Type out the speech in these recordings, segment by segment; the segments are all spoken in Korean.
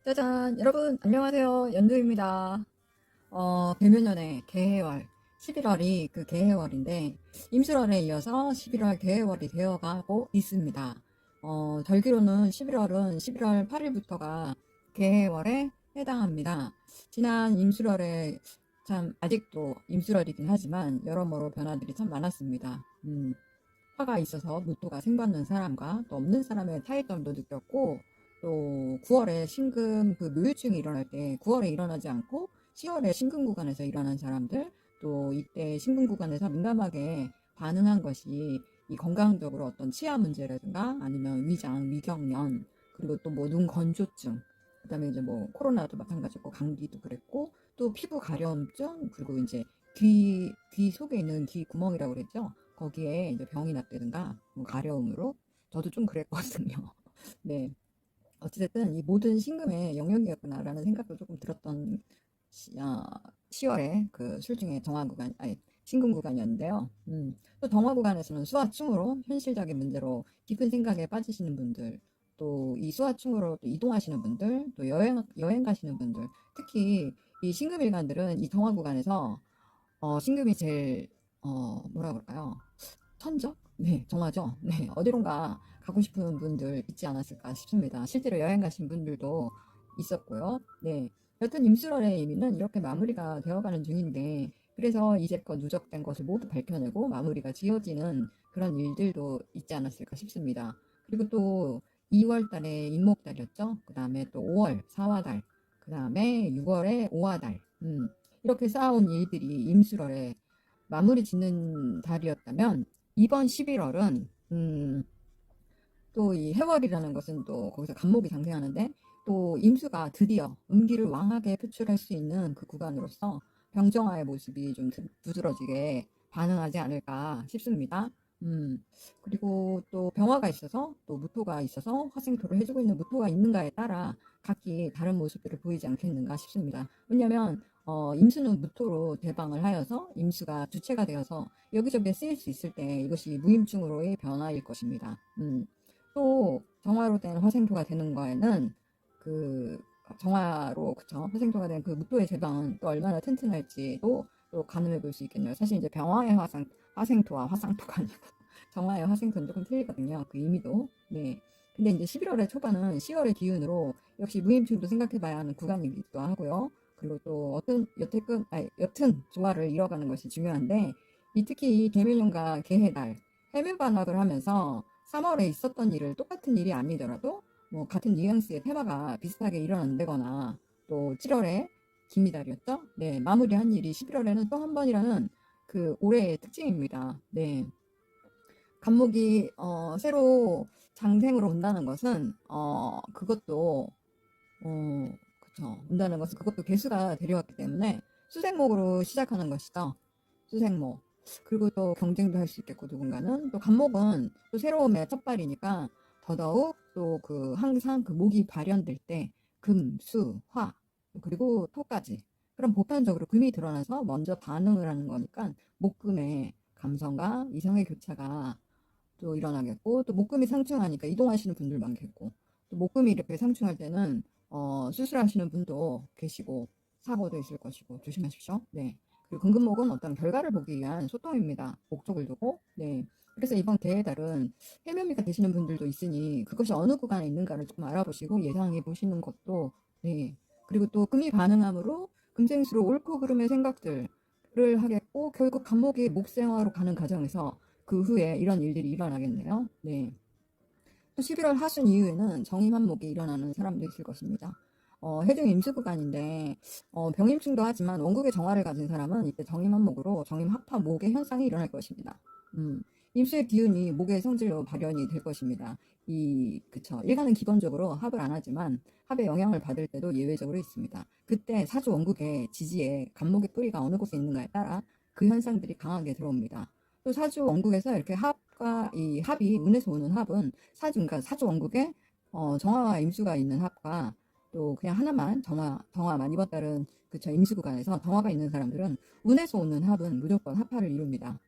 짜잔! 여러분, 안녕하세요. 연두입니다. 배묘년의 개해월, 11월이 그 개해월인데, 임술월에 이어서 11월 개해월이 되어가고 있습니다. 절기로는 11월은 11월 8일부터가 개해월에 해당합니다. 지난 임술월에 참, 아직도 임술월이긴 하지만, 여러모로 변화들이 참 많았습니다. 화가 있어서 무토가 생받는 사람과 또 없는 사람의 차이점도 느꼈고, 또 9월에 신금 그 묘유증이 일어날 때 9월에 일어나지 않고 10월에 신금 구간에서 일어난 사람들, 또 이때 신금 구간에서 민감하게 반응한 것이 이 건강적으로 어떤 치아 문제라든가 아니면 위장, 위경련, 그리고 또 뭐 눈 건조증, 그다음에 이제 뭐 코로나도 마찬가지고 감기도 그랬고, 또 피부 가려움증, 그리고 이제 귀 속에 있는 귀 구멍이라고 그랬죠. 거기에 이제 병이 났다든가 뭐 가려움으로 저도 좀 그랬거든요. 네. 어찌됐든 이 모든 신금의 영역이었구나라는 생각도 조금 들었던 10월에 그 술중에 정화구간, 아니, 신금구간이었는데요. 또 정화구간에서는 수화충으로 현실적인 문제로 깊은 생각에 빠지시는 분들, 또 이 수화충으로 또 이동하시는 분들, 또 여행 가시는 분들, 특히 이 신금일간들은 이 정화구간에서 신금이 제일, 뭐라 그럴까요? 천적? 네, 정하죠. 네, 어디론가 가고 싶은 분들 있지 않았을까 싶습니다. 실제로 여행 가신 분들도 있었고요. 네, 여튼 임수월의 의미는 이렇게 마무리가 되어가는 중인데, 그래서 이제껏 누적된 것을 모두 밝혀내고 마무리가 지어지는 그런 일들도 있지 않았을까 싶습니다. 그리고 또 2월 달에 임목달이었죠. 그 다음에 또 5월 사화달, 그 다음에 6월에 오화달. 이렇게 쌓아온 일들이 임수월에 마무리 짓는 달이었다면, 이번 11월은 또 이 해월이라는 것은 또 거기서 간목이 상생하는데, 또 임수가 드디어 음기를 왕하게 표출할 수 있는 그 구간으로서 병정화의 모습이 좀 두드러지게 반응하지 않을까 싶습니다. 그리고 또 병화가 있어서 또 무토가 있어서 화생토를 해주고 있는 무토가 있는가에 따라 각기 다른 모습들을 보이지 않겠는가 싶습니다. 왜냐하면 임수는 무토로 대방을 하여서 임수가 주체가 되어서 여기저기에 쓰일 수 있을 때 이것이 무임충으로의 변화일 것입니다. 또 정화로 된 화생토가 되는 거에는 그 정화로 그쵸 화생토가 된 그 무토의 제방은 또 얼마나 튼튼할지도 또 가늠해 볼 수 있겠네요. 사실 이제 병화의 화생토와 화상토가 아니고 정화의 화생토는 조금 틀리거든요. 그 의미도. 네. 근데 이제 11월의 초반은 10월의 기운으로 역시 무임충도 생각해 봐야 하는 구간이기도 하고요. 그리고 또 여튼 조화를 이뤄가는 것이 중요한데, 특히 이 개묘년과 개해달 해묘반합을 하면서 3월에 있었던 일을 똑같은 일이 아니더라도 뭐 같은 뉘앙스의 테마가 비슷하게 일어난다거나, 또 7월에 김미달이었죠. 네, 마무리한 일이 11월에는 또 한 번이라는 그 올해의 특징입니다. 네, 간목이 새로 장생으로 온다는 것은 그것도 그쵸. 온다는 것은 그것도 개수가 데려왔기 때문에 수생목으로 시작하는 것이죠. 수생목. 그리고 또 경쟁도 할 수 있겠고, 누군가는. 또 간목은 또 새로움의 첫발이니까 더더욱 또 그 항상 그 목이 발현될 때 금, 수, 화, 그리고 토까지. 그럼 보편적으로 금이 드러나서 먼저 반응을 하는 거니까 목금의 감성과 이성의 교차가 또 일어나겠고, 또 목금이 상충하니까 이동하시는 분들 많겠고, 또 목금이 이렇게 상충할 때는 수술하시는 분도 계시고 사고도 있을 것이고 조심하십시오. 네. 그리고 금금목은 어떤 결과를 보기 위한 소통입니다. 목적을 두고. 네. 그래서 이번 개해달은 해묘미가 되시는 분들도 있으니 그것이 어느 구간에 있는가를 좀 알아보시고 예상해 보시는 것도, 네. 그리고 또 금이 반응함으로 금생수로 옳고 그름의 생각들을 하겠고, 결국 간목이 목생화로 가는 과정에서 그 후에 이런 일들이 일어나겠네요. 네. 또 11월 하순 이후에는 정임한목이 일어나는 사람도 있을 것입니다. 해중 임수 구간인데 병임충도 하지만 원국의 정화를 가진 사람은 이때 정임한목으로 정임합파 목의 현상이 일어날 것입니다. 임수의 기운이 목의 성질로 발현이 될 것입니다. 그쵸. 일간은 기본적으로 합을 안 하지만 합의 영향을 받을 때도 예외적으로 있습니다. 그때 사주 원국의 지지에 간목의 뿌리가 어느 곳에 있는가에 따라 그 현상들이 강하게 들어옵니다. 또 사주 원국에서 이렇게 합과 이 합이 운에서 오는 합은 그러니까 사주 원국에 정화와 임수가 있는 합과 또 그냥 하나만 정화만 이번 달은 그쵸 임수 구간에서 정화가 있는 사람들은 운에서 오는 합은 무조건 합파를 이룹니다.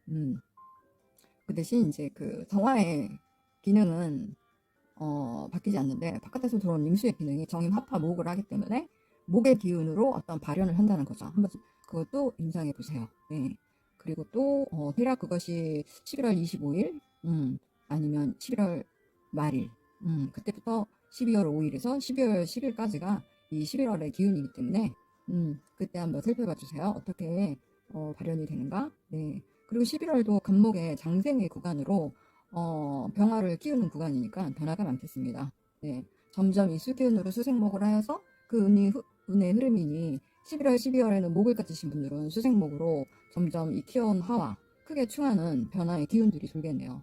그 대신 이제 그 정화의 기능은 바뀌지 않는데 바깥에서 들어오는 임수의 기능이 정임 합파 목을 하기 때문에 목의 기운으로 어떤 발현을 한다는 거죠. 한번 그것도 임상해 보세요. 네. 그리고 또 대략 그것이 11월 25일 아니면 11월 말일 그때부터 12월 5일에서 12월 10일까지가 이 11월의 기운이기 때문에 그때 한번 살펴봐 주세요. 어떻게 발현이 되는가. 네. 그리고 11월도 간목의 장생의 구간으로 병화를 키우는 구간이니까 변화가 많겠습니다. 네. 점점 이 수기운으로 수생목을 하여서 그 운의 흐름이니 11월, 12월에는 목을 가지신 분들은 수생목으로 점점 이 키워온 화와 크게 충하는 변화의 기운들이 돌겠네요.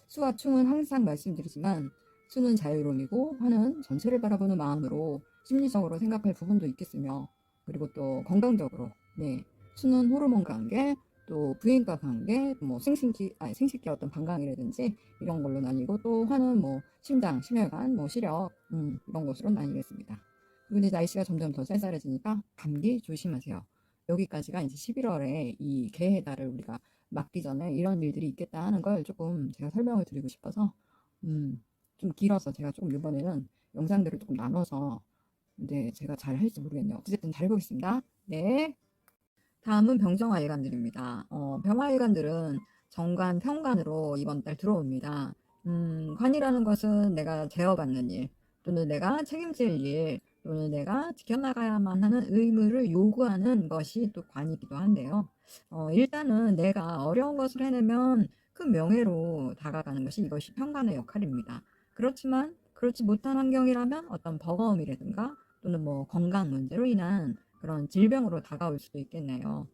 수와 충은 항상 말씀드리지만 수는 자유로움이고 화는 전체를 바라보는 마음으로 심리적으로 생각할 부분도 있겠으며 그리고 또 건강적으로 네. 수는 호르몬 관계 또 부인과 관계 뭐 생식기 어떤 방광이라든지 이런 걸로 나뉘고 또 화는 뭐 심장, 심혈관, 뭐 시력 이런 것으로 나뉘겠습니다. 그리고 이제 날씨가 점점 더 쌀쌀해지니까 감기 조심하세요. 여기까지가 이제 11월에 이 개의 달을 우리가 맞기 전에 이런 일들이 있겠다 하는 걸 조금 제가 설명을 드리고 싶어서 좀 길어서 제가 조금 이번에는 영상들을 조금 나눠서 네, 제가 잘 할지 모르겠네요. 어쨌든 잘 해보겠습니다. 네. 다음은 병정화일관들입니다. 병화일관들은 정관, 평관으로 이번 달 들어옵니다. 관이라는 것은 내가 제어받는 일, 또는 내가 책임질 일, 또는 내가 지켜나가야만 하는 의무를 요구하는 것이 또 관이기도 한데요. 일단은 내가 어려운 것을 해내면 큰 명예로 다가가는 것이 이것이 평관의 역할입니다. 그렇지만 그렇지 못한 환경이라면 어떤 버거움이라든가 또는 뭐 건강 문제로 인한 그런 질병으로 다가올 수도 있겠네요.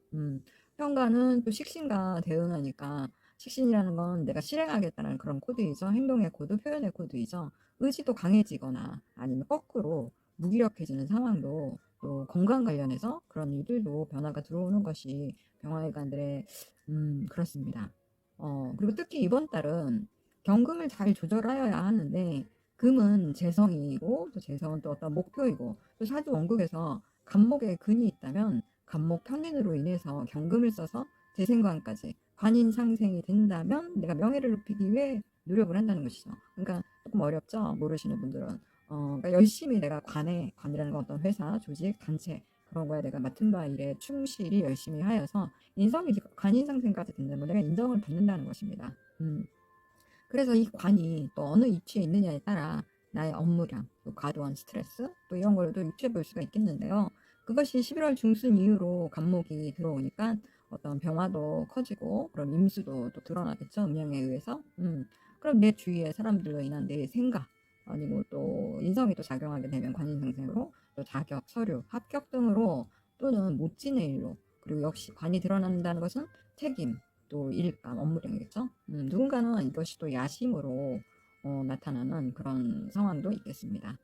현관은 또 식신과 대응하니까 식신이라는 건 내가 실행하겠다는 그런 코드이죠. 행동의 코드, 표현의 코드이죠. 의지도 강해지거나 아니면 거꾸로 무기력해지는 상황도 또 건강 관련해서 그런 일들도 변화가 들어오는 것이 병화일관들의 그렇습니다. 그리고 특히 이번 달은 경금을 잘 조절하여야 하는데 금은 재성이고 또 재성은 또 어떤 목표이고 또 사주 원국에서 간목에 근이 있다면 간목 편인으로 인해서 경금을 써서 재생관까지 관인 상생이 된다면 내가 명예를 높이기 위해 노력을 한다는 것이죠. 그러니까 조금 어렵죠. 모르시는 분들은. 그러니까 열심히 내가 관이라는 건 어떤 회사, 조직, 단체 그런 거에 내가 맡은 바 일에 충실히 열심히 하여서 인성이 관인 상생까지 된다면 내가 인정을 받는다는 것입니다. 그래서 이 관이 또 어느 위치에 있느냐에 따라 나의 업무량, 또 과도한 스트레스, 또 이런 걸도 유추해 볼 수가 있겠는데요. 그것이 11월 중순 이후로 간목이 들어오니까 어떤 병화도 커지고 그럼 임수도 또 드러나겠죠. 음양에 의해서. 그럼 내 주위의 사람들로 인한 내 생각 아니고 또 인성이 또 작용하게 되면 관인상생으로 또 자격, 서류, 합격 등으로 또는 못지는 일로 그리고 역시 관이 드러난다는 것은 책임, 또 일감, 업무량이겠죠. 누군가는 이것이 또 야심으로 나타나는 그런 상황도 있겠습니다.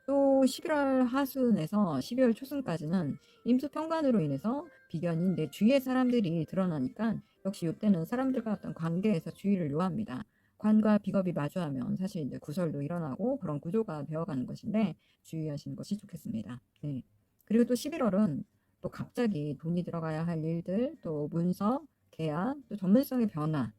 또 11월 하순에서 12월 초순까지는 임수평관으로 인해서 비견인 내 주위의 사람들이 드러나니까 역시 이때는 사람들과 어떤 관계에서 주의를 요합니다. 관과 비겁이 마주하면 사실 이제 구설도 일어나고 그런 구조가 되어가는 것인데 주의하시는 것이 좋겠습니다. 네. 그리고 또 11월은 또 갑자기 돈이 들어가야 할 일들, 또 문서, 계약, 또 전문성의 변화,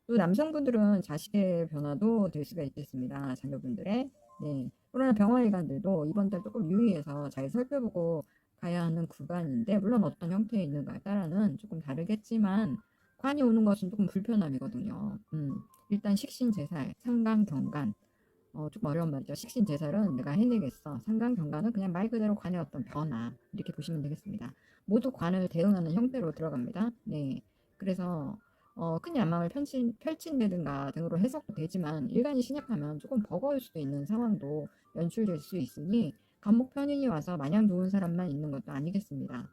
또 남성분들은 자식의 변화도 될 수가 있겠습니다. 자녀분들의. 네. 그러나 병화일관들도 이번 달 조금 유의해서 잘 살펴보고 가야 하는 구간인데, 물론 어떤 형태에 있는가에 따라는 조금 다르겠지만, 관이 오는 것은 조금 불편함이거든요. 일단 식신제살, 상간경간, 조금 어려운 말이죠. 식신제살은 내가 해내겠어. 상간경간은 그냥 말 그대로 관의 어떤 변화, 이렇게 보시면 되겠습니다. 모두 관을 대응하는 형태로 들어갑니다. 네. 그래서 큰 야망을 펼친다든가 등으로 해석도 되지만 일간이 신약하면 조금 버거울 수도 있는 상황도 연출될 수 있으니 간목 편인이 와서 마냥 좋은 사람만 있는 것도 아니겠습니다.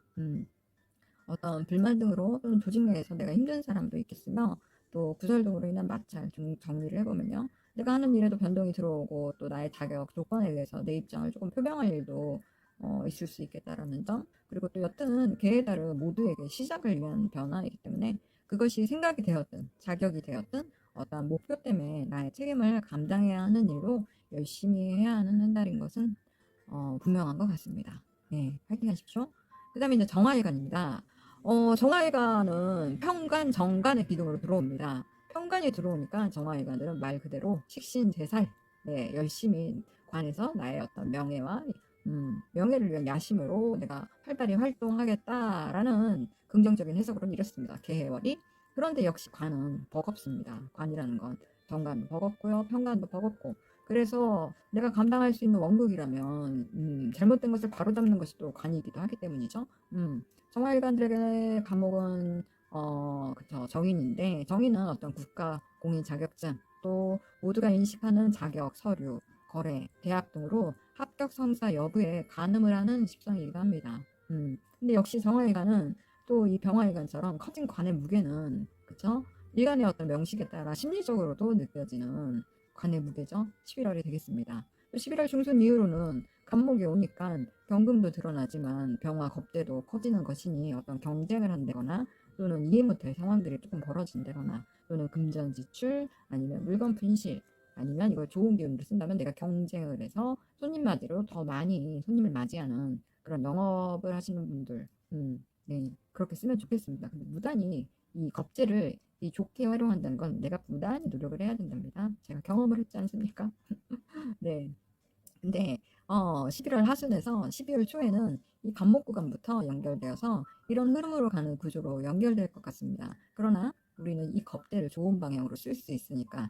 어떤 불만 등으로 또는 조직 내에서 내가 힘든 사람도 있겠으며 또 구설 등으로 인한 마찰 정리를 해보면요. 내가 하는 일에도 변동이 들어오고 또 나의 자격, 조건에 의해서 내 입장을 조금 표명할 일도 있을 수 있겠다라는 점. 그리고 또 여튼 개에 따른 모두에게 시작을 위한 변화이기 때문에 그것이 생각이 되었든 자격이 되었든 어떤 목표 때문에 나의 책임을 감당해야 하는 일로 열심히 해야 하는 한 달인 것은 분명한 것 같습니다. 네, 파이팅 하십시오. 그 다음에 이제 정화일관입니다. 정화일관은 평관, 정관의 기둥으로 들어옵니다. 편관이 들어오니까 정화일관들은 말 그대로 식신제살, 네, 열심히 관에서 나의 어떤 명예와 명예를 위한 야심으로 내가 활발히 활동하겠다라는 긍정적인 해석으로는 이렇습니다. 개해월이. 그런데 역시 관은 버겁습니다. 관이라는 건 정관도 버겁고요, 편관도 버겁고. 그래서 내가 감당할 수 있는 원국이라면 잘못된 것을 바로잡는 것이 또 관이기도 하기 때문이죠. 정화일관들에게 감옥은 그쵸, 정인인데, 정인은 어떤 국가 공인 자격증, 또 모두가 인식하는 자격, 서류, 거래, 대학 등으로 합격 성사 여부에 가늠을 하는 십성이기도 합니다. 근데 역시 정화일관은 또 이 병화일관처럼 커진 관의 무게는, 그쵸? 일간의 어떤 명식에 따라 심리적으로도 느껴지는 관의 무게죠. 11월이 되겠습니다. 또 11월 중순 이후로는 간목이 오니까 병금도 드러나지만 병화 겁대도 커지는 것이니 어떤 경쟁을 한다거나 또는 이해 못할 상황들이 조금 벌어진다거나 또는 금전 지출 아니면 물건 분실 아니면 이걸 좋은 기운으로 쓴다면 내가 경쟁을 해서 손님 맞이로 더 많이 손님을 맞이하는 그런 영업을 하시는 분들 네, 그렇게 쓰면 좋겠습니다. 근데 무단히 이 겁재를 이 좋게 활용한다는 건 내가 무단히 노력을 해야 된답니다. 제가 경험을 했지 않습니까? 네. 근데 11월 하순에서 12월 초에는 이 간목 구간부터 연결되어서 이런 흐름으로 가는 구조로 연결될 것 같습니다. 그러나 우리는 이 겁대를 좋은 방향으로 쓸 수 있으니까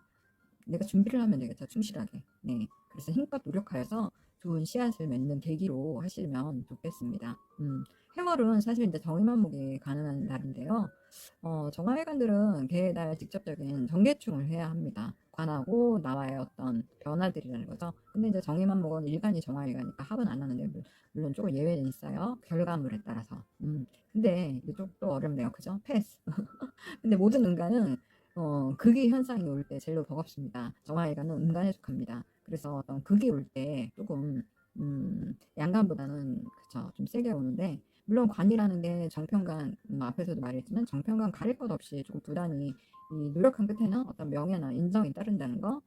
내가 준비를 하면 되겠죠. 충실하게. 네. 그래서 힘껏 노력하여서 좋은 씨앗을 맺는 계기로 하시면 좋겠습니다. 해월은 사실 이제 정의만목이 가능한 날인데요. 정화일관들은 개에 대한 직접적인 정계충을 해야 합니다. 관하고 나와의 어떤 변화들이라는 거죠. 근데 이제 정의만목은 일간이 정화일가니까 합은 안 하는데 물론 조금 예외는 있어요. 결과물에 따라서. 근데 이쪽도 어렵네요. 그죠? 패스. 근데 모든 음간은 극의 현상이 올 때 제일로 버겁습니다. 정화일관은 음간에 속합니다. 그래서 어떤 극이 올 때 조금 양간보다는 그쵸 좀 세게 오는데 물론 관이라는 게 정평관 앞에서도 말했지만 정평관 가릴 것 없이 조금 부단히 이 노력한 끝에는 어떤 명예나 인정이 따른다는 거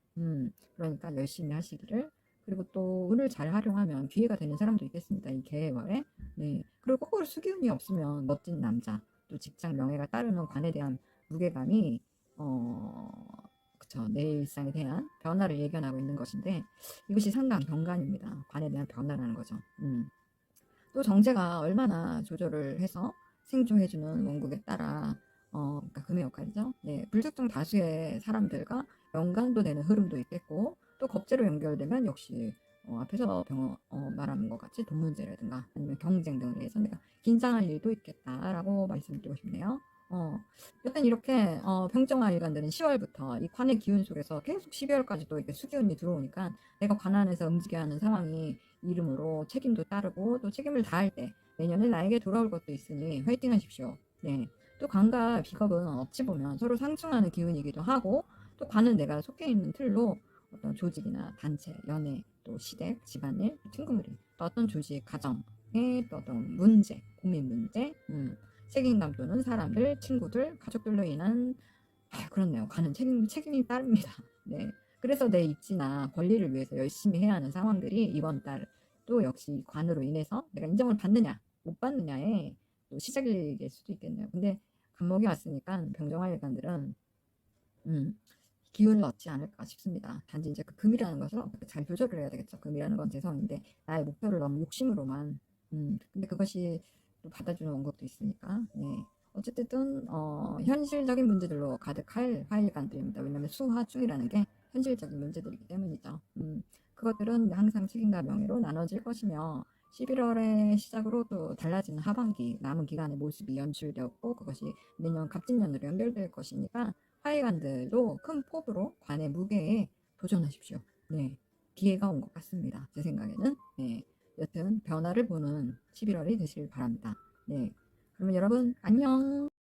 그러니까 열심히 하시기를 그리고 또 운을 잘 활용하면 기회가 되는 사람도 있겠습니다. 이 계월에 네 그리고 거꾸로 수기운이 없으면 멋진 남자 또 직장 명예가 따르는 관에 대한 무게감이 그쵸 내 일상에 대한 변화를 예견하고 있는 것인데 이것이 상당 병간입니다. 관에 대한 변화라는 거죠. 또 정제가 얼마나 조절을 해서 생존해주는 원국에 따라 그러니까 금의 역할이죠. 네, 불특정 다수의 사람들과 연관도 되는 흐름도 있겠고 또 겁재로 연결되면 역시 앞에서 말한 것 같이 돈 문제라든가 아니면 경쟁 등을 위해서 내가 긴장할 일도 있겠다라고 말씀드리고 싶네요. 여튼 이렇게 평정화 일관들은 10월부터 이 관의 기운 속에서 계속 12월까지 또 이렇게 수기운이 들어오니까 내가 관 안에서 움직여야 하는 상황이 이름으로 책임도 따르고 또 책임을 다할 때 내년에 나에게 돌아올 것도 있으니 화이팅 하십시오. 네. 또 관과 비겁은 어찌 보면 서로 상충하는 기운이기도 하고 또 관은 내가 속해 있는 틀로 어떤 조직이나 단체, 연애, 또 시댁, 집안일, 친구무리, 또 어떤 조직, 가정의 또 어떤 문제, 고민 문제, 책임감 또는 사람들, 친구들, 가족들로 인한 그렇네요. 가는 책임이 따릅니다. 네. 그래서 내 입지나 권리를 위해서 열심히 해야 하는 상황들이 이번 달 또 역시 관으로 인해서 내가 인정을 받느냐 못 받느냐의 또 시작일 수도 있겠네요. 근데 간목이 왔으니까 병정화일관들은 기운을 얻지 않을까 싶습니다. 단지 이제 그 금이라는 것을 어떻게 잘 조절을 해야 되겠죠. 금이라는 건 재성인데 나의 목표를 너무 욕심으로만 근데 그것이 또 받아주는 원곡도 있으니까 네. 어쨌든 현실적인 문제들로 가득할 화일관들입니다. 왜냐하면 수화중이라는 게 현실적인 문제들이기 때문이죠. 그것들은 항상 책임과 명예로 나눠질 것이며 11월의 시작으로 또 달라지는 하반기 남은 기간의 모습이 연출되었고 그것이 내년 갑진년으로 연결될 것이니까 화일관들도 큰 폭으로 관의 무게에 도전하십시오. 네, 기회가 온 것 같습니다. 제 생각에는 네, 여튼 변화를 보는 11월이 되실 바랍니다. 네, 그러면 여러분 안녕.